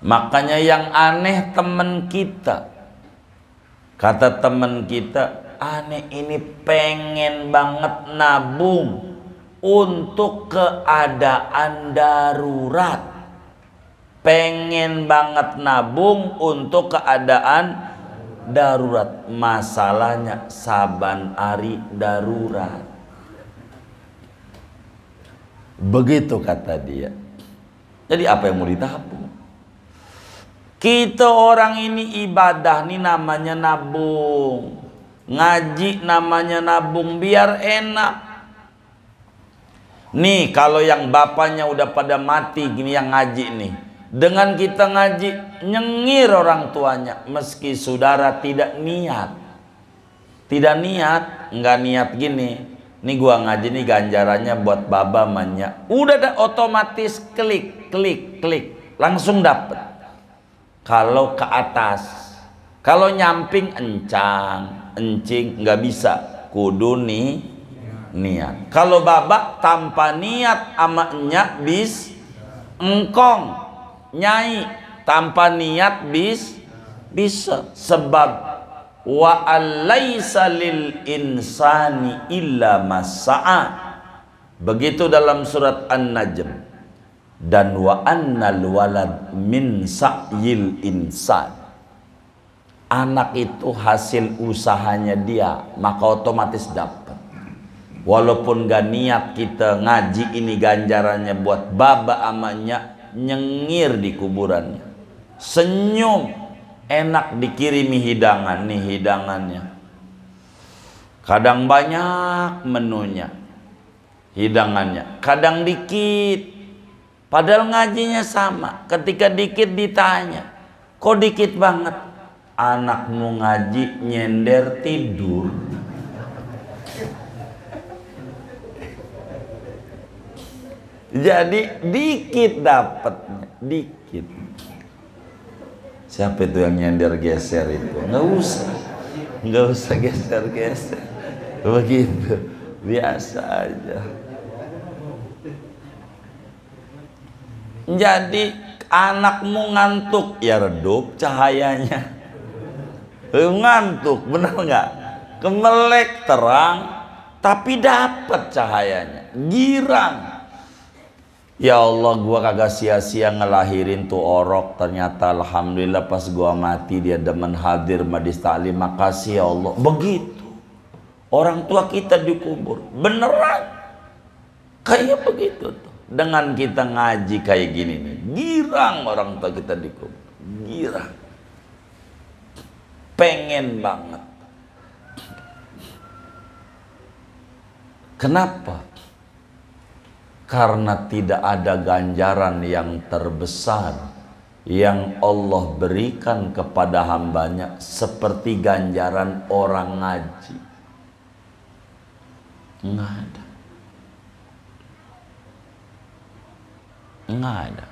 Makanya yang aneh teman kita. Kata teman kita, aneh ini pengen banget nabung untuk keadaan darurat. Pengen banget nabung untuk keadaan darurat. Masalahnya saban hari darurat. Begitu kata dia. Jadi apa yang mau ditabung? Kita orang ini ibadah nih namanya nabung. Ngaji namanya nabung biar enak. Nih kalau yang bapaknya udah pada mati gini yang ngaji nih. Dengan kita ngaji nyengir orang tuanya. Meski saudara tidak niat. Tidak niat. Nggak niat gini. Nih gua ngaji nih ganjarannya buat baba manya. Udah ada otomatis klik. Langsung dapet. Kalau ke atas, kalau nyamping encing nggak bisa, kudu nih niat. Kalau babak tanpa niat ama enyak engkong nyai tanpa niat bisa. Sebab wa alaisa lil insani illa masa'a, begitu dalam surat An-Najm. Dan wa annal walad min sa'yil insan, anak itu hasil usahanya dia, maka otomatis dapat. Walaupun gak niat kita ngaji ini ganjarannya buat baba amanya nyengir di kuburannya, senyum, enak dikirimi hidangan. Nih hidangannya, kadang banyak menunya, hidangannya kadang dikit, padahal ngajinya sama. Ketika dikit ditanya, kok dikit banget? Anakmu ngaji nyender tidur. Jadi dikit dapatnya, dikit. Siapa itu yang nyender geser itu? Nggak usah geser-geser. Begitu, biasa aja. Jadi anakmu ngantuk, ya redup cahayanya. Ngantuk, bener nggak? Kemelek terang, tapi dapat cahayanya, girang. Ya Allah, gua kagak sia-sia ngelahirin tuh orok. Ternyata alhamdulillah pas gua mati dia demen hadir majlis taklim. Makasih ya Allah. Begitu orang tua kita dikubur, beneran kayak begitu tuh. Dengan kita ngaji kayak gini nih, girang orang tua kita dikubur, girang, pengen banget. Kenapa? Karena tidak ada ganjaran yang terbesar yang Allah berikan kepada hambanya seperti ganjaran orang ngaji. Nggak ada. Nggak ada.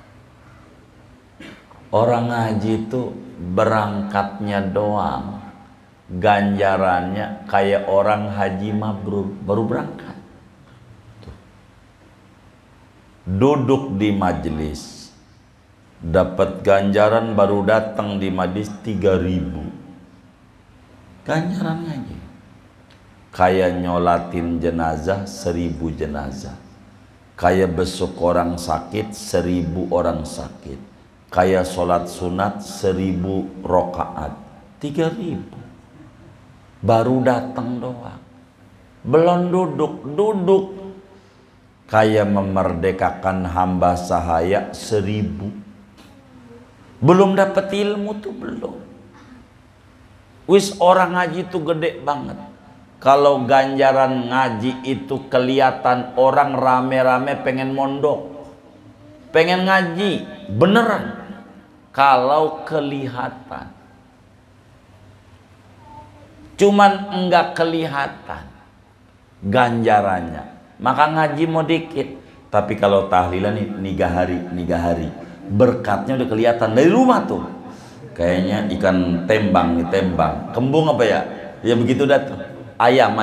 Orang ngaji itu berangkatnya doang, ganjarannya kayak orang haji mabrur baru berangkat. Duduk di majelis dapat ganjaran, baru datang di majelis 3.000 ganjaran ngaji. Kayak nyolatin jenazah 1.000 jenazah, kayak besuk orang sakit 1.000 orang sakit, kayak sholat sunat 1.000 rokaat. 3.000 baru datang doang, belum duduk. Kayak memerdekakan hamba sahaya 1.000. Belum dapat ilmu tuh belum. Wis orang ngaji tuh gede banget. Kalau ganjaran ngaji itu kelihatan, orang rame-rame pengen mondok, pengen ngaji beneran. Kalau kelihatan, cuman enggak kelihatan ganjarannya, maka ngaji mau dikit. Tapi kalau tahlilan nih 3 hari berkatnya udah kelihatan dari rumah tuh. Kayaknya ikan tembang nih, tembang kembung apa ya, ya begitu dah tuh. Ayam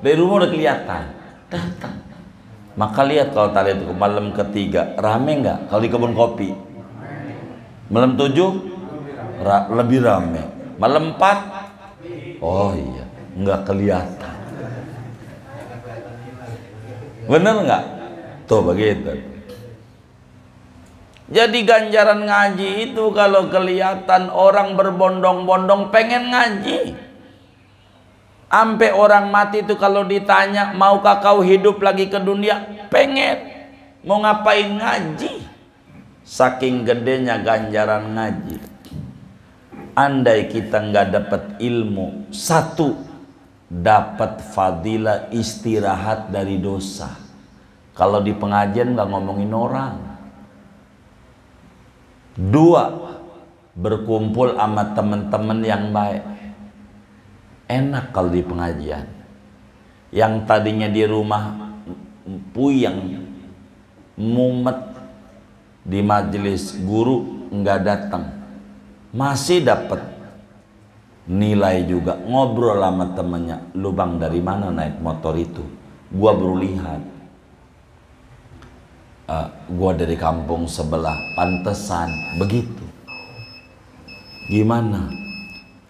dari rumah udah kelihatan datang. Maka lihat kalau tahlilan itu malam ketiga rame nggak? Kalau di kebun kopi malam 7 lebih rame, malam 4 oh iya nggak kelihatan. Bener nggak? Tuh begitu. Jadi ganjaran ngaji itu kalau kelihatan orang berbondong-bondong pengen ngaji. Sampai orang mati itu kalau ditanya, maukah kau hidup lagi ke dunia? Pengen. Mau ngapain? Ngaji. Saking gedenya ganjaran ngaji. Andai kita nggak dapat ilmu, satu, dapat fadilah istirahat dari dosa. Kalau di pengajian nggak ngomongin orang. 2, berkumpul sama teman-teman yang baik. Enak kalau di pengajian. Yang tadinya di rumah puyeng, mumet, di majelis guru nggak datang, masih dapat nilai juga. Ngobrol sama temennya, lu bang dari mana naik motor itu? Gua baru lihat. gua dari kampung sebelah, pantesan begitu. Gimana?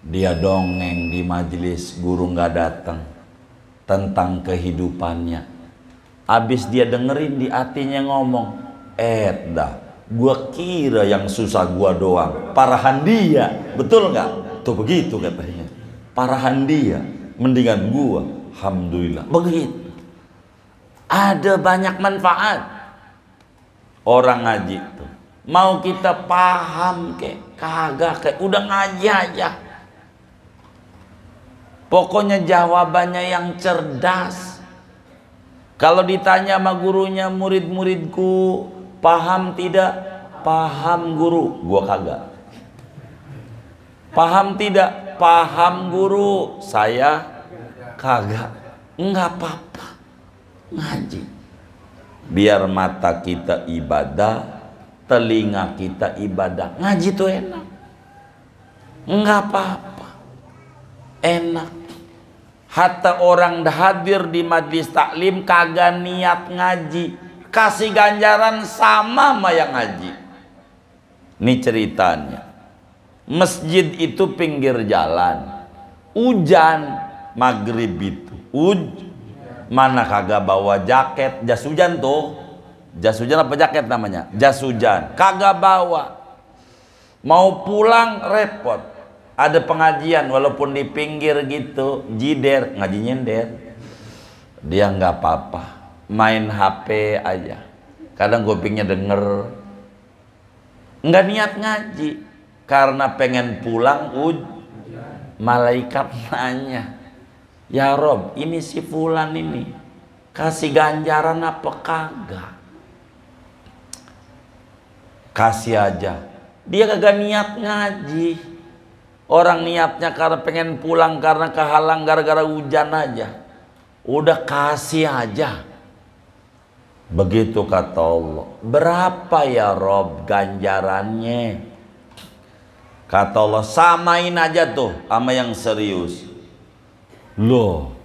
Dia dongeng di majelis, guru nggak datang, tentang kehidupannya. Abis dia dengerin, di hatinya ngomong, dah, gua kira yang susah gua doang, parahan dia, betul nggak? Tuh begitu katanya, parahan dia, mendingan gua, alhamdulillah. Begitu. Ada banyak manfaat orang ngaji tuh. Mau kita paham kagak udah ngaji aja. Pokoknya jawabannya yang cerdas. Kalau ditanya sama gurunya, murid-muridku paham tidak? Paham guru. Gua kagak. Paham tidak? Paham guru. Saya kagak. Enggak apa-apa ngaji. Biar mata kita ibadah, telinga kita ibadah. Ngaji tuh enak. Enggak apa-apa, enak. Hatta orang hadir di majlis taklim kagak niat ngaji, kasih ganjaran sama sama yang ngaji. Ini ceritanya. Masjid itu pinggir jalan, hujan maghrib itu, mana kagak bawa jaket, jas hujan tuh, jas hujan apa jaket namanya, jas hujan, kagak bawa. Mau pulang repot, ada pengajian walaupun di pinggir gitu, jider, ngaji nyender, dia nggak apa-apa, main HP aja. Kadang kupingnya denger, nggak niat ngaji, karena pengen pulang. Malaikat nanya, ya Rob, ini si fulan ini kasih ganjaran apa kagak? Kasih aja. Dia kagak niat ngaji. Orang niatnya karena pengen pulang, karena kehalang gara-gara hujan aja. Udah kasih aja. Begitu kata Allah. Berapa ya Rob ganjarannya? Kata Allah, samain aja tuh sama yang serius. Loh,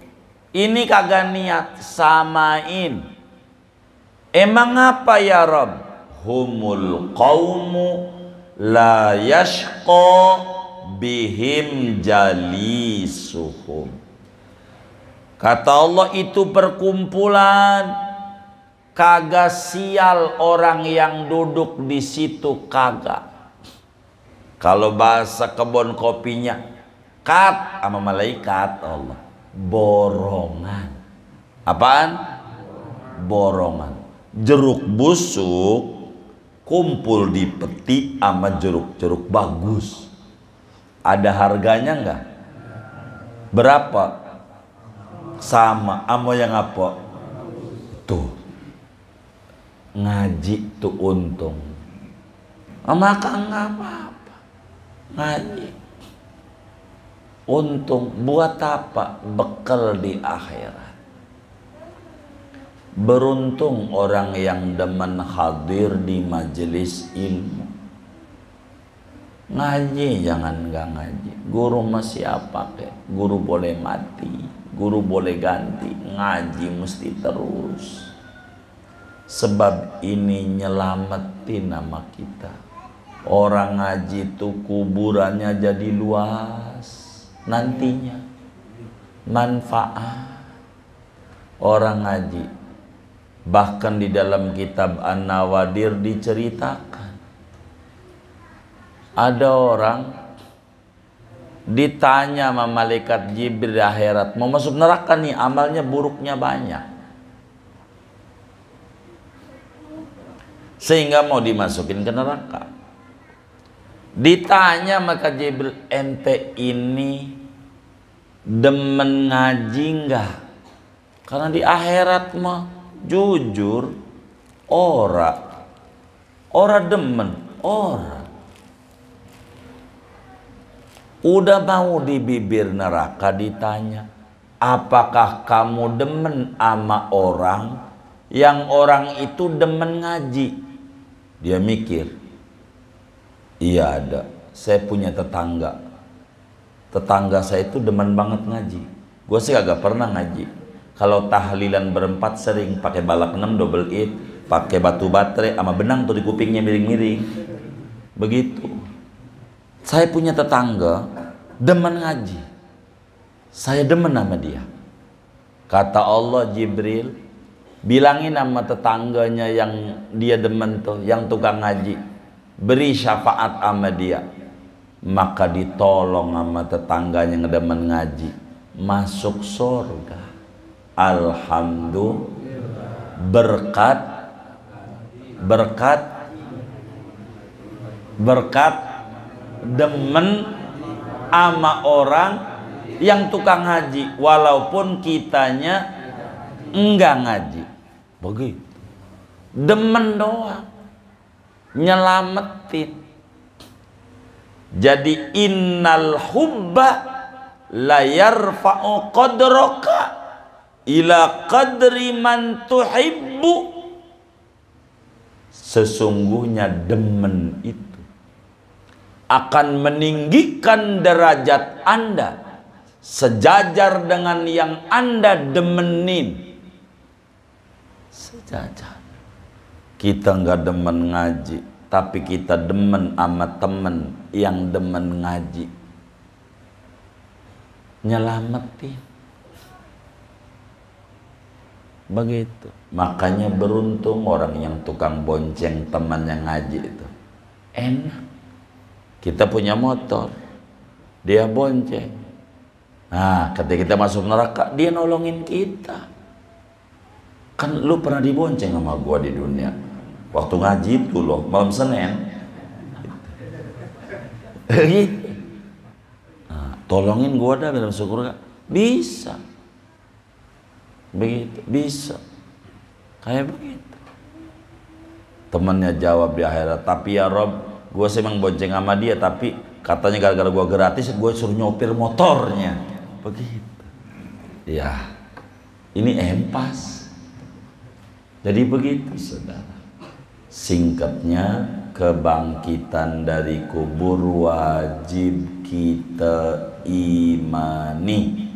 ini kagak niat, samain. Emang apa ya Rob? Humul qawmu la yashqa bihim jalisuhum. Kata Allah, itu perkumpulan, kagak sial orang yang duduk di situ, kagak. Kalau bahasa kebun kopinya, kat sama malaikat Allah, borongan. Apaan? Borongan. Jeruk busuk kumpul di peti sama jeruk-jeruk bagus. Ada harganya enggak? Berapa? Sama yang apa? Tuh. Ngaji tuh untung. Maka enggak apa-apa. Ngaji untung. Buat apa? Bekal di akhirat. Beruntung orang yang demen hadir di majelis ilmu. Ngaji jangan nggak ngaji. Guru masih apa kek? Guru boleh mati, guru boleh ganti. Ngaji mesti terus. Sebab ini nyelamatin nama kita. Orang ngaji itu kuburannya jadi luas nantinya. Manfaat orang ngaji. Bahkan di dalam kitab An-Nawadir diceritakan, ada orang ditanya sama malaikat Jibril di akhirat, mau masuk neraka nih, amalnya buruknya banyak, sehingga mau dimasukin ke neraka. Ditanya maka Jibril, ente ini demen ngaji enggak? Karena di akhirat mah jujur ora demen, ora. Udah mau di bibir neraka ditanya, apakah kamu demen sama orang yang orang itu demen ngaji? Dia mikir, iya ada, saya punya tetangga saya itu demen banget ngaji. Gue sih agak pernah ngaji. Kalau tahlilan berempat sering pakai balak 6 double it, pakai batu baterai sama benang tuh di kupingnya miring-miring. Begitu. Saya punya tetangga demen ngaji. Saya demen sama dia. Kata Allah, Jibril, bilangin sama tetangganya yang dia demen tuh, yang tukang ngaji, beri syafaat sama dia. Maka ditolong sama tetangganya yang demen ngaji, masuk surga. Alhamdulillah. Berkat demen ama orang yang tukang ngaji, walaupun kitanya enggak ngaji. Begitu. Demen doang, nyelamatin. Jadi innal hubba la yarfa'u qadraka ila qadri man tuhibbu. Sesungguhnya demen itu akan meninggikan derajat Anda sejajar dengan yang Anda demenin. Sejajar. Kita nggak demen ngaji, tapi kita demen sama temen yang demen ngaji, nyelamatin. Begitu. Makanya beruntung orang yang tukang bonceng teman yang ngaji itu. Enak. Kita punya motor, dia bonceng. Nah, ketika kita masuk neraka, dia nolongin kita. Kan lu pernah dibonceng sama gua di dunia. Waktu ngaji itu loh, malam Senin. Gitu. Nah, tolongin gua dah dalam surga. Bisa. Begitu, bisa. Kayak begitu. Temannya jawab di akhirat, tapi ya Rob, gue sih emang bonceng sama dia, tapi katanya gara-gara gue gratis, gue suruh nyopir motornya. Begitu. Ya, ini empas. Jadi begitu, saudara. Singkatnya, kebangkitan dari kubur wajib kita imani.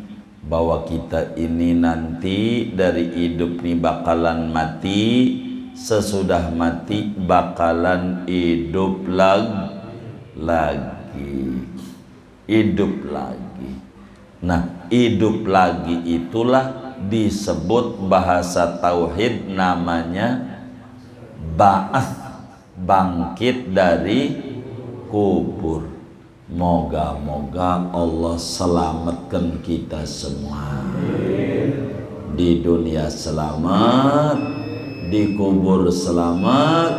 Bahwa kita ini nanti dari hidup nih bakalan mati, sesudah mati bakalan hidup lagi, hidup lagi. Nah, hidup lagi itulah disebut bahasa tauhid namanya ba'ats, bangkit dari kubur. Moga-moga Allah selamatkan kita semua. Di dunia selamat, di kubur selamat,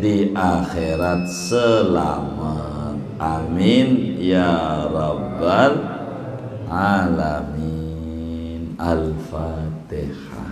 di akhirat selamat. Amin ya rabbal alamin. Al-Fatihah.